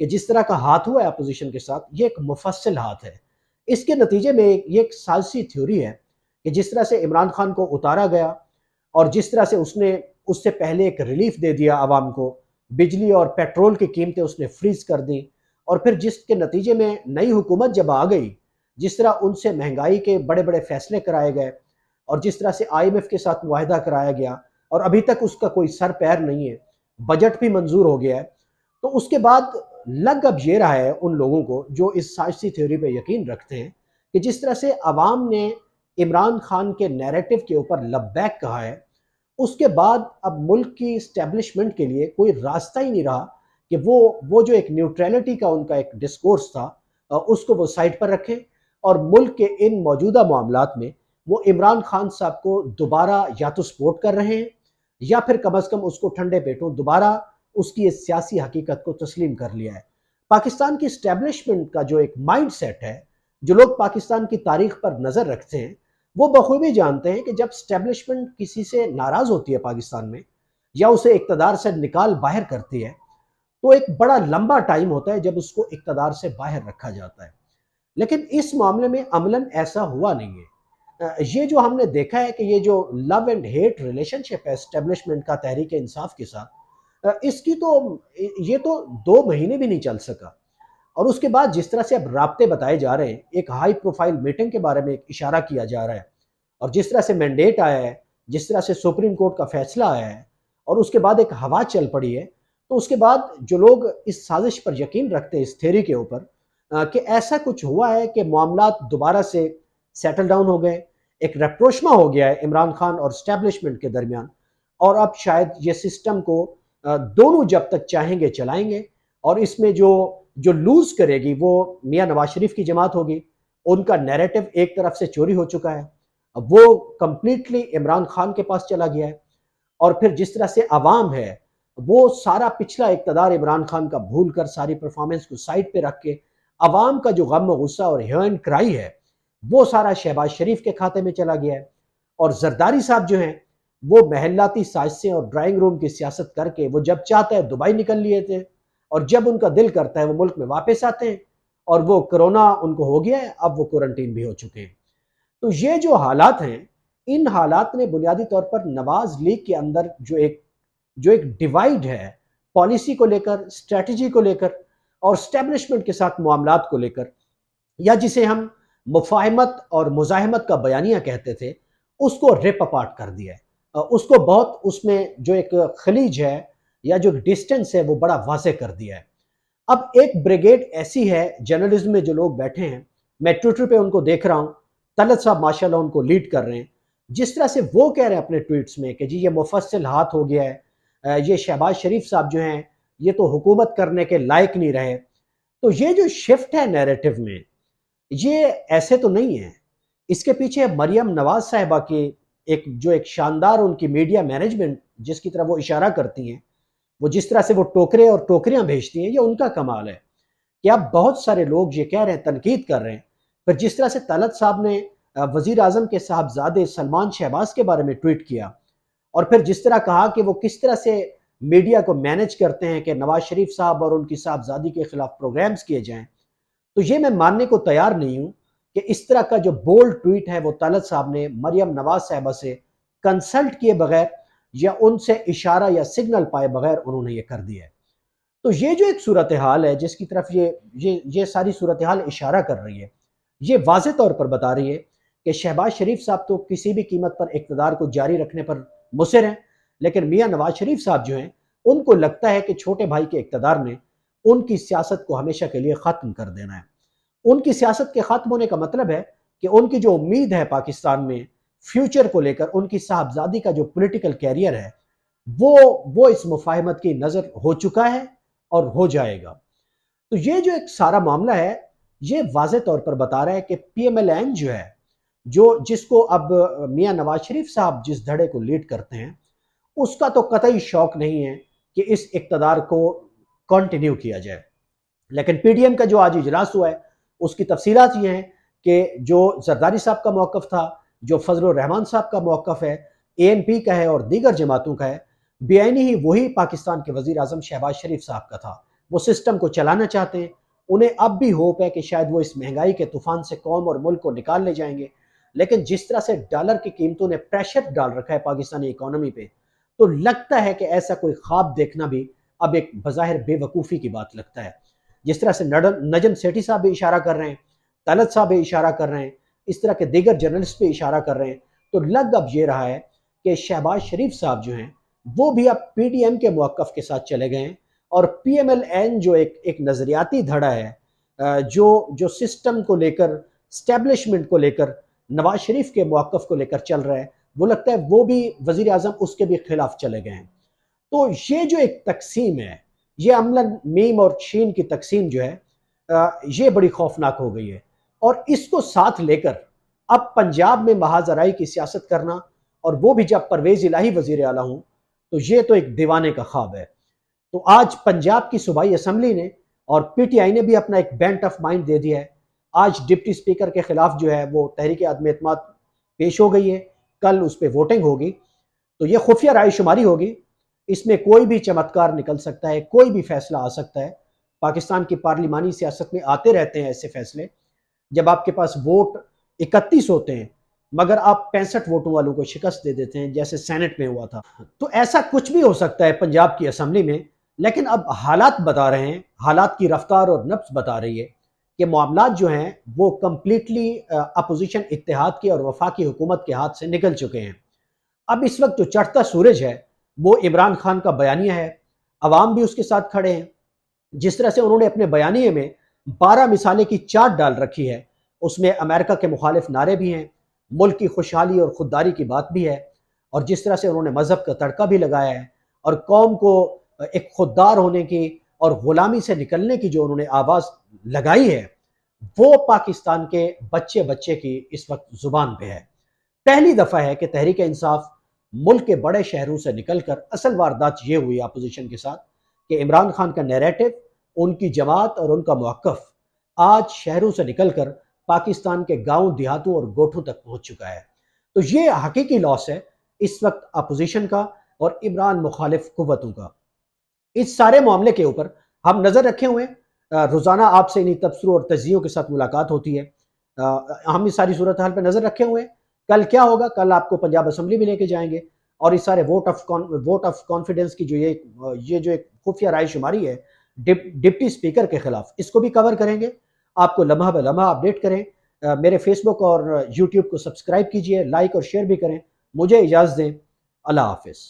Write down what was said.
کہ جس طرح کا ہاتھ ہوا ہے اپوزیشن کے ساتھ، یہ ایک مفصل ہاتھ ہے۔ اس کے نتیجے میں یہ ایک سازشی تھیوری ہے کہ جس طرح سے عمران خان کو اتارا گیا اور جس طرح سے اس نے اس سے پہلے ایک ریلیف دے دیا عوام کو، بجلی اور پیٹرول کی قیمتیں اس نے فریز کر دیں، اور پھر جس کے نتیجے میں نئی حکومت جب آ گئی، جس طرح ان سے مہنگائی کے بڑے بڑے فیصلے کرائے گئے اور جس طرح سے آئی ایم ایف کے ساتھ معاہدہ کرایا گیا اور ابھی تک اس کا کوئی سر پیر نہیں ہے، بجٹ بھی منظور ہو گیا ہے، تو اس کے بعد لگ اب یہ رہا ہے ان لوگوں کو جو اس سازشی تھیوری پہ یقین رکھتے ہیں کہ جس طرح سے عوام نے عمران خان کے نیریٹو کے اوپر لبیک کہا ہے، اس کے بعد اب ملک کی اسٹیبلشمنٹ کے لیے کوئی راستہ ہی نہیں رہا کہ وہ جو ایک نیوٹریلٹی کا ان کا ایک ڈسکورس تھا، اس کو وہ سائڈ پر رکھیں اور ملک کے ان موجودہ معاملات میں وہ عمران خان صاحب کو دوبارہ یا تو سپورٹ کر رہے ہیں یا پھر کم از کم اس کو ٹھنڈے پیٹوں دوبارہ اس کی اس سیاسی حقیقت کو تسلیم کر لیا ہے۔ پاکستان کی اسٹیبلشمنٹ کا جو ایک مائنڈ سیٹ ہے، جو لوگ پاکستان کی تاریخ پر نظر رکھتے ہیں، وہ بخوبی جانتے ہیں کہ جب اسٹیبلشمنٹ کسی سے ناراض ہوتی ہے پاکستان میں یا اسے اقتدار سے نکال باہر کرتی ہے، تو ایک بڑا لمبا ٹائم ہوتا ہے جب اس کو اقتدار سے باہر رکھا جاتا ہے۔ لیکن اس معاملے میں عملاً ایسا ہوا نہیں ہے۔ یہ جو ہم نے دیکھا ہے کہ یہ جو لو اینڈ ہیٹ ریلیشن شپ ہے اسٹیبلشمنٹ کا تحریک انصاف کے ساتھ، اس کی تو یہ تو 2 مہینے بھی نہیں چل سکا، اور اس کے بعد جس طرح سے اب رابطے بتائے جا رہے ہیں، ایک ہائی پروفائل میٹنگ کے بارے میں ایک اشارہ کیا جا رہا ہے، اور جس طرح سے مینڈیٹ آیا ہے، جس طرح سے سپریم کورٹ کا فیصلہ آیا ہے، اور اس کے بعد ایک ہوا چل پڑی ہے، تو اس کے بعد جو لوگ اس سازش پر یقین رکھتے ہیں اس تھیوری کے اوپر کہ ایسا کچھ ہوا ہے کہ معاملات دوبارہ سے سیٹل ڈاؤن ہو گئے، ایک ریپروشما ہو گیا ہے عمران خان اور اسٹیبلشمنٹ کے درمیان، اور اب شاید یہ سسٹم کو دونوں جب تک چاہیں گے چلائیں گے، اور اس میں جو لوز کرے گی وہ میاں نواز شریف کی جماعت ہوگی۔ ان کا نیریٹو ایک طرف سے چوری ہو چکا ہے، اب وہ کمپلیٹلی عمران خان کے پاس چلا گیا ہے، اور پھر جس طرح سے عوام ہے وہ سارا پچھلا اقتدار عمران خان کا بھول کر ساری پرفارمنس کو سائڈ پہ رکھ کے عوام کا جو غم و غصہ اور ہیو اینڈ کرائی ہے وہ سارا شہباز شریف کے کھاتے میں چلا گیا ہے، اور زرداری صاحب جو ہیں وہ محلاتی سازشیں اور ڈرائنگ روم کی سیاست کر کے وہ جب چاہتا ہے دبئی نکل لیے تھے، اور جب ان کا دل کرتا ہے وہ ملک میں واپس آتے ہیں، اور وہ کرونا ان کو ہو گیا ہے، اب وہ کوارنٹین بھی ہو چکے ہیں۔ تو یہ جو حالات ہیں، ان حالات نے بنیادی طور پر نواز لیگ کے اندر جو ایک ڈیوائیڈ ہے پالیسی کو لے کر، اسٹریٹجی کو لے کر اور اسٹیبلشمنٹ کے ساتھ معاملات کو لے کر، یا جسے ہم مفاہمت اور مزاحمت کا بیانیہ کہتے تھے، اس کو ریپ اپارٹ کر دیا ہے، اس کو بہت اس میں جو ایک خلیج ہے یا جو ڈسٹنس ہے وہ بڑا واضح کر دیا ہے۔ اب ایک بریگیڈ ایسی ہے جرنلزم میں جو لوگ بیٹھے ہیں، میں ٹویٹر پہ ان کو دیکھ رہا ہوں، طلعت صاحب ماشاءاللہ ان کو لیڈ کر رہے ہیں، جس طرح سے وہ کہہ رہے ہیں اپنے ٹویٹس میں کہ جی یہ مفصل ہاتھ ہو گیا ہے، یہ شہباز شریف صاحب جو ہیں یہ تو حکومت کرنے کے لائق نہیں رہے۔ تو یہ جو شفٹ ہے نیریٹو میں، یہ ایسے تو نہیں ہے، اس کے پیچھے مریم نواز صاحبہ کی ایک شاندار ان کی میڈیا مینجمنٹ جس کی طرف وہ اشارہ کرتی ہیں، وہ جس طرح سے وہ ٹوکرے اور ٹوکریاں بھیجتی ہیں، یہ ان کا کمال ہے کہ اب بہت سارے لوگ یہ کہہ رہے ہیں، تنقید کر رہے ہیں، پھر جس طرح سے طلعت صاحب نے وزیر اعظم کے صاحبزادے سلمان شہباز کے بارے میں ٹویٹ کیا، اور پھر جس طرح کہا کہ وہ کس طرح سے میڈیا کو مینج کرتے ہیں کہ نواز شریف صاحب اور ان کی صاحبزادی کے خلاف پروگرامز کیے جائیں، تو یہ میں ماننے کو تیار نہیں ہوں کہ اس طرح کا جو بولڈ ٹویٹ ہے وہ طلعت صاحب نے مریم نواز صاحبہ سے کنسلٹ کیے بغیر یا ان سے اشارہ یا سگنل پائے بغیر انہوں نے یہ کر دیا ہے۔ تو یہ جو ایک صورتحال ہے جس کی طرف یہ ساری صورتحال اشارہ کر رہی ہے، یہ واضح طور پر بتا رہی ہے کہ شہباز شریف صاحب تو کسی بھی قیمت پر اقتدار کو جاری رکھنے پر مصر ہیں، لیکن میاں نواز شریف صاحب جو ہیں ان کو لگتا ہے کہ چھوٹے بھائی کے اقتدار نے ان کی سیاست کو ہمیشہ کے لیے ختم کر دینا ہے۔ ان کی سیاست کے ختم ہونے کا مطلب ہے کہ ان کی جو امید ہے پاکستان میں فیوچر کو لے کر، ان کی صاحبزادی کا جو پولیٹیکل کیریئر ہے وہ اس مفاہمت کی نظر ہو چکا ہے اور ہو جائے گا۔ تو یہ جو ایک سارا معاملہ ہے یہ واضح طور پر بتا رہا ہے کہ پی ایم ایل این جو ہے، جس کو اب میاں نواز شریف صاحب جس دھڑے کو لیڈ کرتے ہیں، اس کا تو قطعی شوق نہیں ہے کہ اس اقتدار کو کنٹینیو کیا جائے۔ لیکن پی ڈی ایم کا جو آج اجلاس ہوا ہے اس کی تفصیلات یہ ہیں کہ جو زرداری صاحب کا موقف تھا، جو فضل الرحمان صاحب کا موقف ہے، اے این پی کا ہے اور دیگر جماعتوں کا ہے، بے عینی ہی وہی پاکستان کے وزیر اعظم شہباز شریف صاحب کا تھا۔ وہ سسٹم کو چلانا چاہتے ہیں. انہیں اب بھی ہوپ ہے کہ شاید وہ اس مہنگائی کے طوفان سے قوم اور ملک کو نکال لے جائیں گے. لیکن جس طرح سے ڈالر کی قیمتوں نے پریشر ڈال رکھا ہے پاکستانی اکانومی پہ، تو لگتا ہے کہ ایسا کوئی خواب دیکھنا بھی اب ایک بظاہر بے وقوفی کی بات لگتا ہے. جس طرح سے نجم سیٹھی صاحب بھی اشارہ کر رہے ہیں، طلعت صاحب بھی اشارہ کر رہے ہیں، اس طرح کے دیگر جرنلسٹ بھی اشارہ کر رہے ہیں، تو لگ اب یہ رہا ہے کہ شہباز شریف صاحب جو ہیں وہ بھی اب پی ڈی ایم کے موقف کے ساتھ چلے گئے ہیں، اور پی ایم ایل این جو ایک نظریاتی دھڑا ہے جو سسٹم کو لے کر، اسٹیبلشمنٹ کو لے کر، نواز شریف کے موقف کو لے کر چل رہا ہے، وہ لگتا ہے وہ بھی وزیر اعظم اس کے بھی خلاف چلے گئے ہیں. تو یہ جو ایک تقسیم ہے، یہ عملاً میم اور شین کی تقسیم جو ہے یہ بڑی خوفناک ہو گئی ہے. اور اس کو ساتھ لے کر اب پنجاب میں محاذ آرائی کی سیاست کرنا، اور وہ بھی جب پرویز الہی وزیر اعلیٰ ہوں، تو یہ تو ایک دیوانے کا خواب ہے. تو آج پنجاب کی صوبائی اسمبلی نے اور پی ٹی آئی نے بھی اپنا ایک بینٹ آف مائنڈ دے دیا ہے. آج ڈپٹی اسپیکر کے خلاف جو ہے وہ تحریک عدم اعتماد پیش ہو گئی ہے، کل اس پہ ووٹنگ ہوگی، تو یہ خفیہ رائے شماری ہوگی. اس میں کوئی بھی چمتکار نکل سکتا ہے، کوئی بھی فیصلہ آ سکتا ہے. پاکستان کی پارلیمانی سیاست میں آتے رہتے ہیں ایسے فیصلے، جب آپ کے پاس ووٹ 31 ہوتے ہیں مگر آپ 65 ووٹوں والوں کو شکست دے دیتے ہیں، جیسے سینٹ میں ہوا تھا. تو ایسا کچھ بھی ہو سکتا ہے پنجاب کی اسمبلی میں. لیکن اب حالات بتا رہے ہیں، حالات کی رفتار اور نبض بتا رہی ہے کہ معاملات جو ہیں وہ کمپلیٹلی اپوزیشن اتحاد کی اور وفاقی حکومت کے ہاتھ سے نکل چکے ہیں. اب اس وقت جو چڑھتا سورج ہے وہ عمران خان کا بیانیہ ہے. عوام بھی اس کے ساتھ کھڑے ہیں. جس طرح سے انہوں نے اپنے بیانیے میں 12 مثالیں کی چارٹ ڈال رکھی ہے، اس میں امریکہ کے مخالف نعرے بھی ہیں، ملک کی خوشحالی اور خودداری کی بات بھی ہے، اور جس طرح سے انہوں نے مذہب کا تڑکا بھی لگایا ہے، اور قوم کو ایک خوددار ہونے کی اور غلامی سے نکلنے کی جو انہوں نے آواز لگائی ہے، وہ پاکستان کے بچے بچے کی اس وقت زبان پہ ہے. پہلی دفعہ ہے کہ تحریک انصاف ملک کے بڑے شہروں سے نکل کر، اصل واردات یہ ہوئی اپوزیشن کے ساتھ کہ عمران خان کا نیریٹو، ان کی جماعت اور ان کا موقف آج شہروں سے نکل کر پاکستان کے گاؤں دیہاتوں اور گوٹھوں تک پہنچ چکا ہے. تو یہ حقیقی لاس ہے اس وقت اپوزیشن کا اور عمران مخالف قوتوں کا. اس سارے معاملے کے اوپر ہم نظر رکھے ہوئے ہیں. روزانہ آپ سے انہی تبصروں اور تجزیوں کے ساتھ ملاقات ہوتی ہے. ہم اس ساری صورتحال پہ نظر رکھے ہوئے ہیں. کل کیا ہوگا؟ کل آپ کو پنجاب اسمبلی بھی لے کے جائیں گے، اور اس سارے ووٹ آف کانفیڈنس کی جو یہ جو ایک خفیہ رائے شماری ہے ڈپٹی اسپیکر کے خلاف، اس کو بھی کور کریں گے. آپ کو لمحہ بہ لمحہ اپڈیٹ کریں. میرے فیس بک اور یوٹیوب کو سبسکرائب کیجئے، لائک اور شیئر بھی کریں. مجھے اجازت دیں. اللہ حافظ.